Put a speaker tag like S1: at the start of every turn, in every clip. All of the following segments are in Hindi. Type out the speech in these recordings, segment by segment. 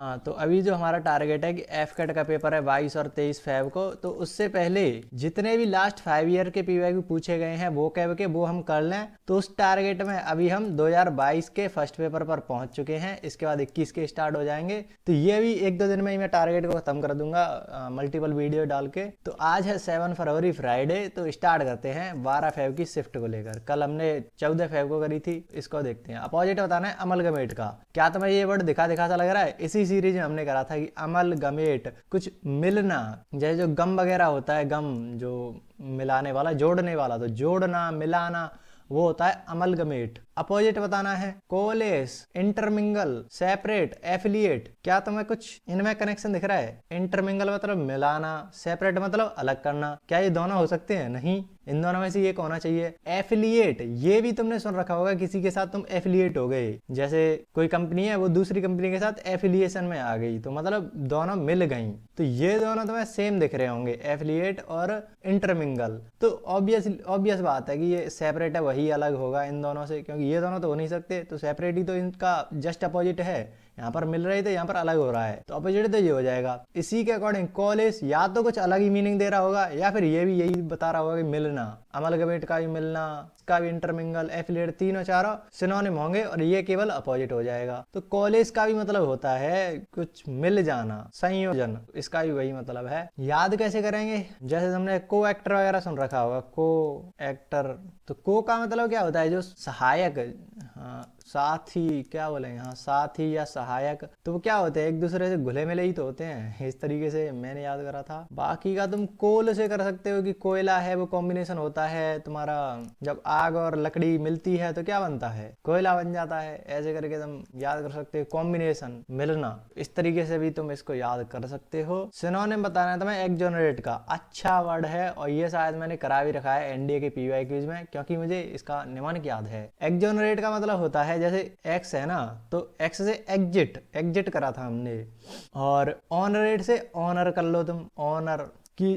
S1: हाँ, तो अभी जो हमारा टारगेट है कि एफ कैट का पेपर है 22 और 23 फेब को, तो उससे पहले जितने भी लास्ट 5 ईयर के पीवाईक्यू पूछे गए हैं वो कैब के वो हम कर लें। तो उस टारगेट में अभी हम 2022 के फर्स्ट पेपर पर पहुंच चुके हैं। इसके बाद 21 के स्टार्ट हो जाएंगे। तो ये भी 1-2 दिन में ही मैं टारगेट को खत्म कर दूंगा मल्टीपल वीडियो डाल के। तो आज है 7 फरवरी फ्राइडे, तो स्टार्ट करते हैं 12 फेब की शिफ्ट को लेकर। कल हमने 14 फेब को करी थी, इसको देखते हैं। अपोजिट बताना है अमलगमेट का। क्या तुम्हें ये वर्ड दिखा दिखा सा लग रहा है? इसी सीरीज में हमने करा था कि अमलगमेट कुछ मिलना, जैसे जो गम वगैरह होता है, गम जो मिलाने वाला, जोड़ने वाला, तो जोड़ना मिलाना वो होता है अमलगमेट। अपोजिट बताना है कोलेस, इंटरमिंगल, सेपरेट, एफिलिएट। क्या तुम्हें कुछ इनमें कनेक्शन दिख रहा है? इंटरमिंगल मतलब मिलाना, सेपरेट मतलब अलग करना। क्या ये दोनों हो सकते हैं? नहीं, इन दोनों में से एक होना चाहिए। एफिलिएट, ये भी तुमने सुन रखा होगा, किसी के साथ तुम एफिलिएट हो गए, जैसे कोई कंपनी है वो दूसरी कंपनी के साथ एफिलिएशन में आ गई, तो मतलब दोनों मिल गई। तो ये दोनों तुम्हें सेम दिख रहे होंगे, एफिलिएट और इंटरमिंगल। तो ऑब्वियस बात है कि ये सेपरेट है, वही अलग होगा इन दोनों से, क्योंकि ये दोनों तो हो नहीं सकते। तो सेपरेट ही तो इनका जस्ट अपोजिट है। यहाँ पर मिल रहे थे, यहाँ पर अलग हो रहा है, तो अपोजिट तो ये हो जाएगा। इसी के अकॉर्डिंग कॉलेज या तो कुछ अलग ही मीनिंग दे रहा होगा, या फिर ये भी यही बता रहा होगा कि मिलना। अमलगमेट का भी मिलना, इसका भी इंटरमिंगल, एफिलिएट, तीनों चारों सिनोनिम होंगे और ये केवल अपोजिट हो जाएगा। तो कॉलेज का भी मतलब होता है कुछ मिल जाना, संयोजन, इसका भी वही मतलब है। याद कैसे करेंगे? जैसे तुमने को एक्टर वगैरह सुन रखा होगा, को एक्टर। तो को का मतलब क्या होता है? जो सहायक, हाँ, साथी, क्या बोलेंगे, हाँ, साथी या सहायक। तो वो क्या होते हैं? एक दूसरे से घुले मिले ही तो होते हैं। इस तरीके से मैंने याद करा था। बाकी का तुम कोल से कर सकते हो कि कोयला है, वो कॉम्बिनेशन होता है तुम्हारा, जब आग और लकड़ी मिलती है तो क्या बनता है? कोयला बन जाता है। ऐसे करके तुम याद कर सकते हो, कॉम्बिनेशन, मिलना। इस तरीके से भी तुम इसको याद कर सकते हो। सिनोनिम बताना है तुम्हें एक्सोनरेट का। अच्छा वर्ड है, और ये शायद मैंने करा भी रखा है एनडीए के पीवाईक्यूज में, क्योंकि मुझे इसका निमानक याद है। एक्सोनरेट का मतलब होता है, जैसे एक्स है ना, तो एक्स से एग्जिट करा था हमने। और ऑनरेट से ऑनर कर लो तुम, ऑनर कि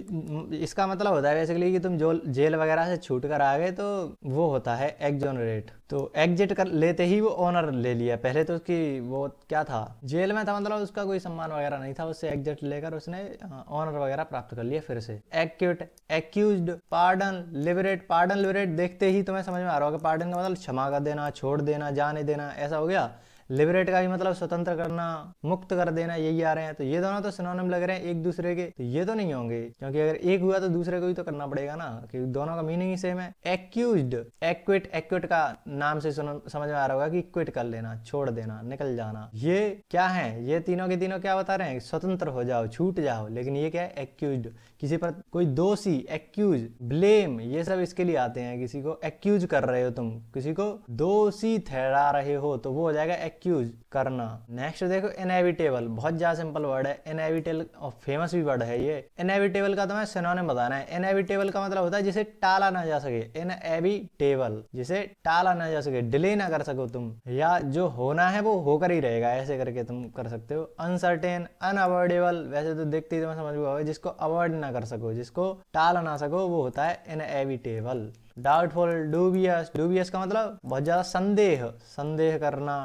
S1: इसका मतलब होता है बेसिकली कि तुम जो जेल वगैरह से छूट कर आ गए, तो वो होता है एक्सोनरेट। तो एग्जिट कर लेते ही वो ऑनर ले लिया। पहले तो उसकी वो क्या था, जेल में था, मतलब उसका कोई सम्मान वगैरह नहीं था, उससे एग्जिट लेकर उसने ऑनर वगैरह प्राप्त कर लिया फिर से। Acute, accused, pardon, liberate. Pardon liberate देखते ही तुम्हें समझ में आ रहा होगा, पार्डन का मतलब क्षमा कर देना, छोड़ देना, जाने देना, ऐसा हो गया। लिबरेट का भी मतलब स्वतंत्र करना, मुक्त कर देना, यही आ रहे हैं। तो ये दोनों तो सिनोनिम लग रहे हैं एक दूसरे के, तो ये तो नहीं होंगे, क्योंकि अगर एक हुआ तो दूसरे को भी तो करना पड़ेगा ना, क्योंकि दोनों का मीनिंग ही सेम है। एक्यूज्ड, एक्विट, एक्विट का नाम से समझ में आ रहा होगा कि क्विट कर लेना, छोड़ देना, निकल जाना। ये क्या है? ये तीनों के तीनों क्या बता रहे हैं? स्वतंत्र हो जाओ, छूट जाओ। लेकिन ये क्या है? एक्यूज्ड, किसी पर कोई दोषी, एक्यूज, ब्लेम, ये सब इसके लिए आते हैं। किसी को एक्यूज कर रहे हो तुम, किसी को दोषी ठहरा रहे हो, तो वो हो जाएगा एक्यूज, करना। नेक्स्ट देखो इनएविटेबल, बहुत ज्यादा सिंपल वर्ड है इनएविटेबल, और फेमस भी वर्ड है ये। इनएविटेबल का तुम्हें सिनोनिम बताना है। इनएविटेबल का मतलब होता है जिसे टाला ना जा सके, इनएविटेबल, जिसे टाला ना जा सके, डिले ना कर सको तुम, या जो होना है वो होकर ही रहेगा, ऐसे करके तुम कर सकते हो। अनसर्टेन, अनअवॉइडेबल, वैसे तो देखते ही तुम्हें समझ में आएगा, जिसको अवॉइड ना कर सको, जिसको टाल ना सको, वो होता है इनएविटेबल। डाउटफुल, डूबियस, डूबियस का मतलब बहुत ज्यादा संदेह, संदेह करना,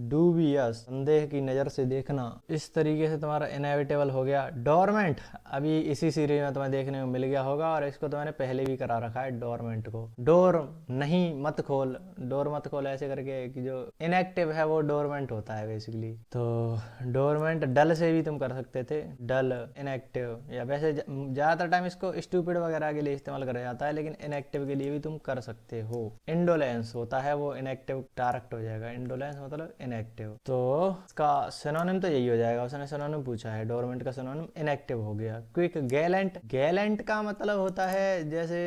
S1: डूबियस, संदेह की नजर से देखना। इस तरीके से तुम्हारा इनएविटेबल हो गया। डोरमेंट, अभी इसी सीरीज में तुम्हें देखने को मिल गया होगा, और इसको तो मैंने पहले भी करा रखा है, डोरमेंट को। डोर नहीं, मत खोल, डोर मत खोल, ऐसे करके कि जो इनएक्टिव है वो डोरमेंट होता है बेसिकली। तो डोरमेंट, डल से भी तुम कर सकते थे, डल, इनएक्टिव, या वैसे ज्यादातर टाइम इसको स्टूपिड वगैरह के लिए इस्तेमाल करा जाता है, लेकिन इनएक्टिव के लिए भी तुम कर सकते हो। इंडोलेंस होता है, वो इनएक्टिव डायरेक्ट हो जाएगा, इंडोलेंस मतलब इनएक्टिव। तो इसका सिनोनिम तो यही हो जाएगा, उसने सिनोनिम पूछा है, डोरमेंट का सिनोनिम इनएक्टिव हो गया। क्विक, गैलेंट, गैलेंट का मतलब होता है जैसे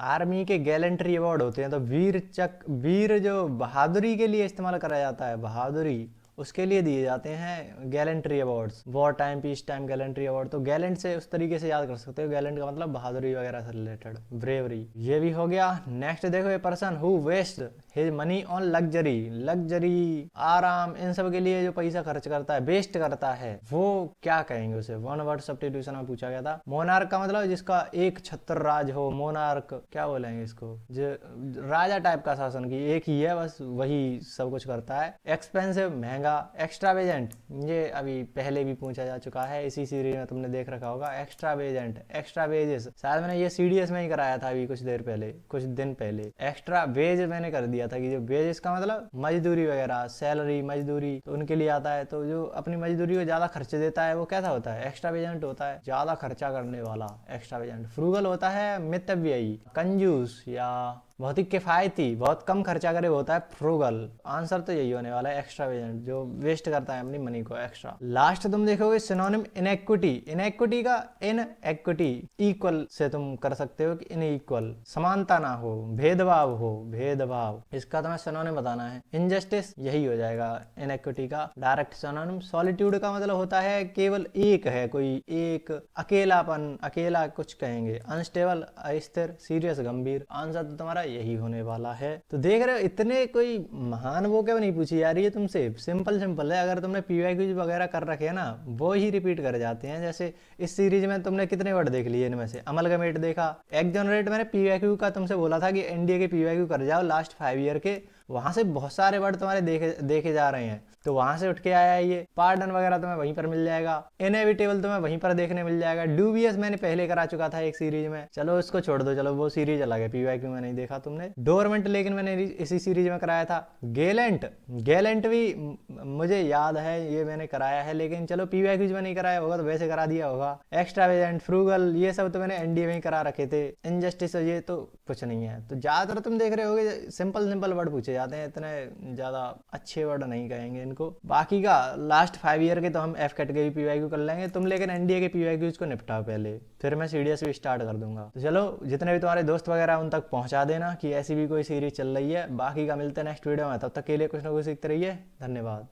S1: आर्मी के गैलेंट्री अवार्ड होते हैं, तो वीर चक, वीर जो बहादुरी के लिए इस्तेमाल करा जाता है, बहादुरी, उसके लिए दिए जाते हैं gallantry awards, war time, peace time gallantry award. तो गैलेंट से उस तरीके से याद कर सकते हो, गैलेंट का मतलब बहादुरी वगैरह से रिलेटेड, ब्रेवरी। ये भी हो गया। नेक्स्ट देखो, a person who waste his money on luxury, luxury आराम इन सब के लिए जो पैसा खर्च करता है, वेस्ट करता है, वो क्या कहेंगे उसे? वन वर्ड सब्स्टिट्यूशन में पूछा गया था। मोनार्क का मतलब जिसका एक छत्र राज हो, मोनार्क क्या बोलेंगे इसको, जो राजा टाइप का शासन की एक ही है, बस वही सब कुछ करता है। एक्सपेंसिव महंगा, एक्स्ट्रावेजेंट ये अभी पहले भी पूछा जा चुका है, इसी सीरीज में तुमने देख रखा होगा। एक्स्ट्रावेजेंट, एक्स्ट्रा वेजेस, शायद मैंने ये सीडीएस में ही कराया था अभी कुछ देर पहले, कुछ दिन पहले। एक्स्ट्रा वेज मैंने कर दिया था कि जो वेजेस का मतलब मजदूरी वगैरह, सैलरी, मजदूरी, तो उनके लिए आता है। तो जो अपनी मजदूरी को ज्यादा खर्च देता है वो कैसा होता है? एक्स्ट्रावेजेंट होता है, ज्यादा खर्चा करने वाला एक्स्ट्रावेजेंट। फ्रूगल होता है मितव्ययी, कंजूस या बहुत ही किफायती, बहुत कम खर्चा करे होता है फ्रूगल। आंसर तो यही होने वाला है, एक्स्ट्रावेजेंट, जो वेस्ट करता है अपनी मनी को एक्स्ट्रा। लास्ट तुम देखोगे सिनोनिम इनइक्विटी, इनइक्विटी का इन एक्विटी, इक्वल से तुम कर सकते हो कि इनइक्वल, समानता ना हो, भेदभाव हो, भेदभाव, इसका तुम्हें सिनोनिम बताना है। इनजस्टिस यही हो जाएगा इनइक्विटी का डायरेक्ट सिनोनिम। सॉलिट्यूड का मतलब होता है केवल एक है कोई, एक, अकेलापन, अकेला कुछ कहेंगे। अनस्टेबल अस्थिर, सीरियस गंभीर। आंसर तो तुम्हारा यही होने वाला है। तो देख रहे हो इतने कोई महान वो क्या नहीं पूछी जा रही है तुमसे, सिंपल सिंपल है। अगर तुमने पीवाईक्यूज वगैरह कर रखे हैं ना, वो ही रिपीट कर जाते हैं। जैसे इस सीरीज में तुमने कितने वर्ड देख लिए इनमें से? अमलगमेट देखा, एक्सोनरेट मैंने पीवाईक्यू का तुमसे बोला था कि एनडीए के पीवाईक्यू कर जाओ लास्ट 5 ईयर के, वहां से बहुत सारे वर्ड तुम्हारे देखे जा रहे हैं, तो वहां से उठ के आया है ये। पार्डन वगैरह तुम्हें वहीं पर मिल जाएगा, इनएविटेबल तुम्हें वहीं पर देखने मिल जाएगा। ड्यूबियस मैंने पहले करा चुका था एक सीरीज में, चलो इसको छोड़ दो, चलो वो सीरीज अलग है, पीवाईक्यू में नहीं देखा तुमने। डोरमेंट लेकिन मैंने इसी सीरीज में कराया था। गैलेंट, गैलेंट भी मुझे याद है ये मैंने कराया है, लेकिन चलो पीवाईक्यूज में नहीं कराया होगा तो वैसे करा दिया होगा। एक्स्ट्रावेजेंट, फ्रूगल, ये सब तो मैंने एनडीए में ही करा रखे थे। इनजस्टिस ये तो कुछ नहीं है। तो ज्यादातर तुम देख रहे होगे सिंपल सिंपल वर्ड पूछे जाते हैं, इतने ज्यादा अच्छे वर्ड नहीं कहेंगे इनको। बाकी का लास्ट 5 ईयर के तो हम एफ कैट के भी पीवाईक्यू कर लेंगे तुम, लेकिन एनडीए के पीवाईक्यूज को निपटाओ पहले, फिर मैं सीडीएस भी स्टार्ट कर दूंगा। तो चलो जितने भी तुम्हारे दोस्त वगैरह उन तक पहुंचा देना कि ऐसी भी कोई सीरीज चल रही है। बाकी का मिलते हैं नेक्स्ट वीडियो में, तब तक के लिए कुछ ना कुछ सीखते रहिए। धन्यवाद।